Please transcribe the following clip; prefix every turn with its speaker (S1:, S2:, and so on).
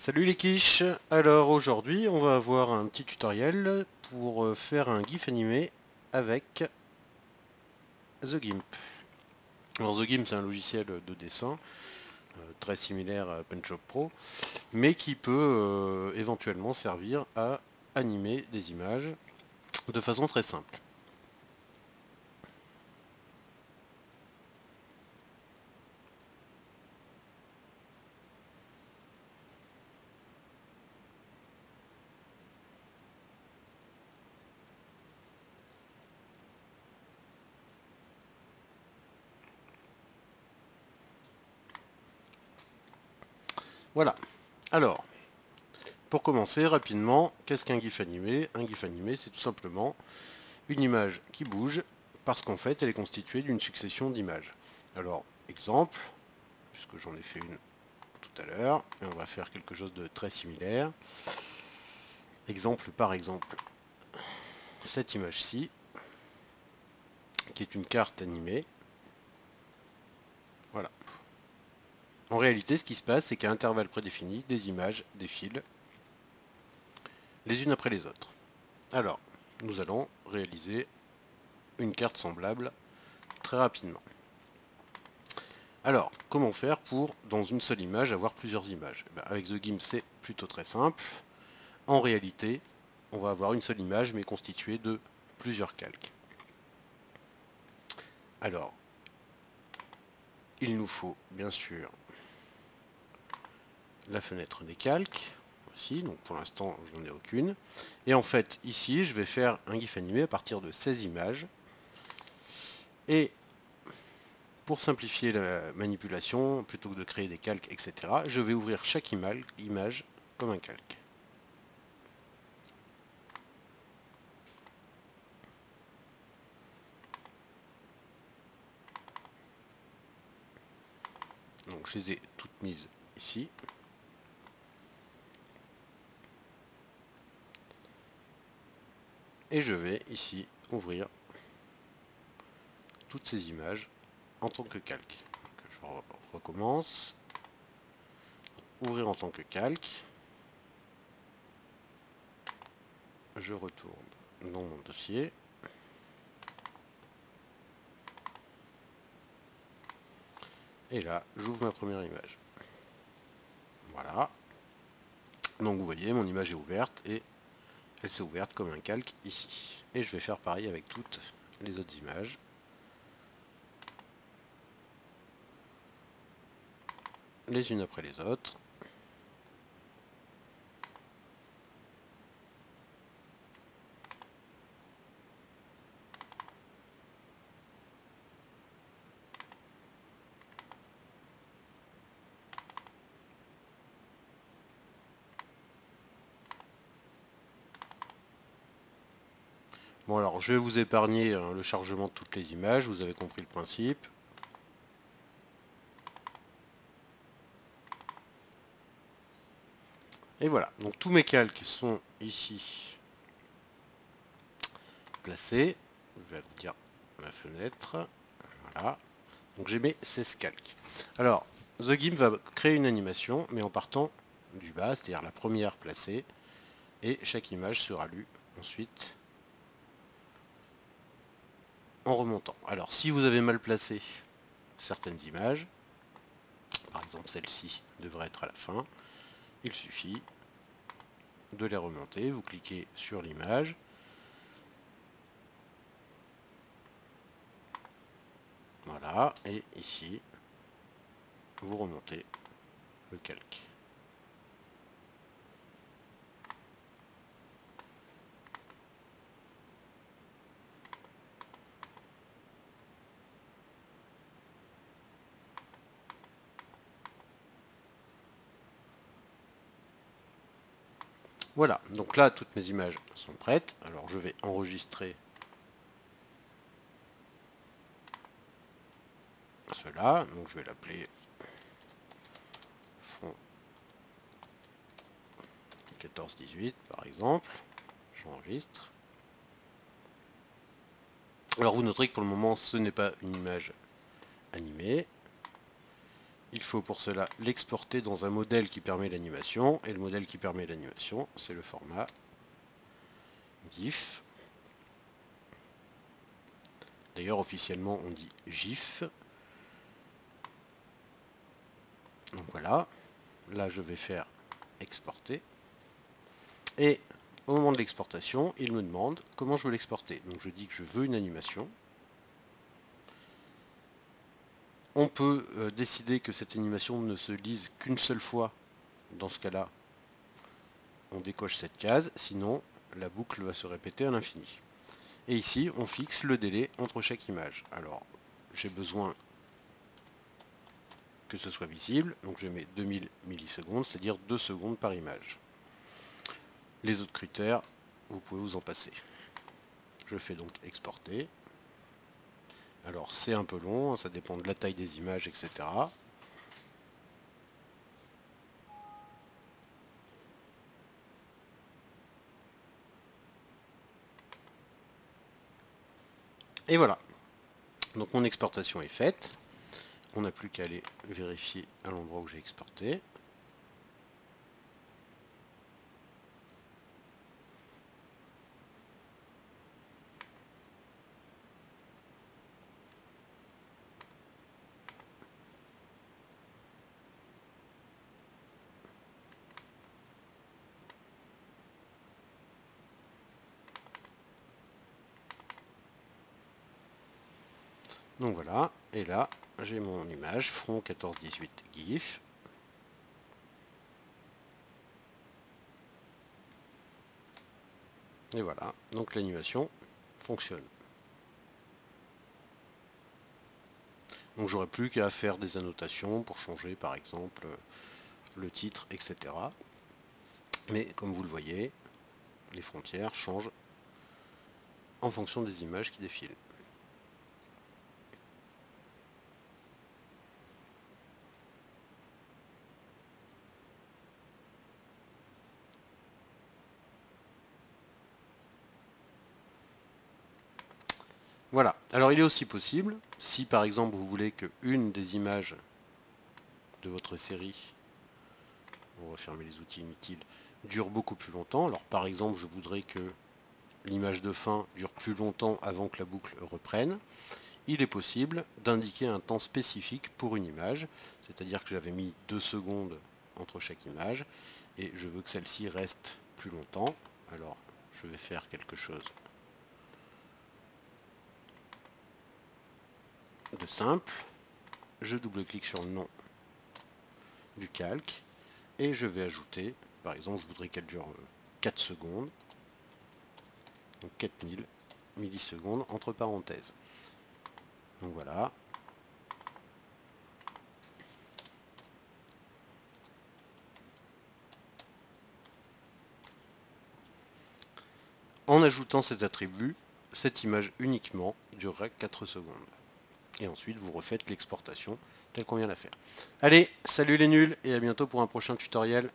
S1: Salut les quiches. Alors aujourd'hui on va avoir un petit tutoriel pour faire un GIF animé avec The GIMP. Alors The GIMP c'est un logiciel de dessin très similaire à PenShop Pro, mais qui peut éventuellement servir à animer des images de façon très simple. Voilà. Alors, pour commencer rapidement, qu'est-ce qu'un GIF animé? Un GIF animé c'est tout simplement une image qui bouge parce qu'en fait elle est constituée d'une succession d'images. Alors, exemple, puisque j'en ai fait une tout à l'heure, et on va faire quelque chose de très similaire. Exemple par exemple, cette image-ci, qui est une carte animée. Voilà. En réalité, ce qui se passe, c'est qu'à intervalles prédéfinis, des images défilent les unes après les autres. Alors, nous allons réaliser une carte semblable très rapidement. Alors, comment faire pour, dans une seule image, avoir plusieurs images? Avec The GIMP, c'est plutôt très simple. En réalité, on va avoir une seule image, mais constituée de plusieurs calques. Alors, il nous faut bien sûr la fenêtre des calques aussi, donc pour l'instant je n'en ai aucune. Et en fait ici je vais faire un GIF animé à partir de 16 images. Et pour simplifier la manipulation, plutôt que de créer des calques, etc., je vais ouvrir chaque image comme un calque. Donc je les ai toutes mises ici. Et je vais ici ouvrir toutes ces images en tant que calque. Donc je recommence. Ouvrir en tant que calque. Je retourne dans mon dossier. Et là, j'ouvre ma première image. Voilà. Donc vous voyez, mon image est ouverte et elle s'est ouverte comme un calque ici. Et je vais faire pareil avec toutes les autres images. Les unes après les autres. Bon alors, je vais vous épargner le chargement de toutes les images, vous avez compris le principe. Et voilà, donc tous mes calques sont ici placés. Je vais agrandir ma fenêtre. Voilà. Donc j'ai mes 16 calques. Alors, The GIMP va créer une animation, mais en partant du bas, c'est-à-dire la première placée, et chaque image sera lue ensuite en remontant. Alors, si vous avez mal placé certaines images, par exemple celle-ci devrait être à la fin, il suffit de les remonter. Vous cliquez sur l'image. Voilà, et ici, vous remontez le calque. Voilà, donc là, toutes mes images sont prêtes. Alors, je vais enregistrer cela. Donc, je vais l'appeler fond 14-18, par exemple. J'enregistre. Alors, vous noterez que pour le moment, ce n'est pas une image animée. il faut pour cela l'exporter dans un modèle qui permet l'animation. Et le modèle qui permet l'animation, c'est le format GIF. D'ailleurs, officiellement, on dit GIF. Donc voilà. Là, je vais faire exporter. Et au moment de l'exportation, il me demande comment je veux l'exporter. Donc je dis que je veux une animation. On peut décider que cette animation ne se lise qu'une seule fois. Dans ce cas-là, on décoche cette case. Sinon, la boucle va se répéter à l'infini. Et ici, on fixe le délai entre chaque image. Alors, j'ai besoin que ce soit visible. Donc je mets 2000 millisecondes, c'est-à-dire 2 secondes par image. Les autres critères, vous pouvez vous en passer. Je fais donc exporter. Alors c'est un peu long, ça dépend de la taille des images, etc. Et voilà. Donc mon exportation est faite. On n'a plus qu'à aller vérifier à l'endroit où j'ai exporté. Donc voilà, et là j'ai mon image front 14-18 GIF. Et voilà, donc l'animation fonctionne. Donc j'aurais plus qu'à faire des annotations pour changer par exemple le titre, etc. Mais comme vous le voyez, les frontières changent en fonction des images qui défilent. Voilà. Alors il est aussi possible, si par exemple vous voulez que une des images de votre série, on va fermer les outils inutiles, dure beaucoup plus longtemps. Alors par exemple, je voudrais que l'image de fin dure plus longtemps avant que la boucle reprenne. Il est possible d'indiquer un temps spécifique pour une image, c'est-à-dire que j'avais mis 2 secondes entre chaque image, et je veux que celle-ci reste plus longtemps. Alors je vais faire quelque chose de simple. Je double-clique sur le nom du calque, et je vais ajouter, par exemple, je voudrais qu'elle dure 4 secondes, donc 4000 millisecondes entre parenthèses. Donc voilà. En ajoutant cet attribut, cette image uniquement durera 4 secondes. Et ensuite, vous refaites l'exportation telle qu'on vient de la faire. Allez, salut les nuls, et à bientôt pour un prochain tutoriel.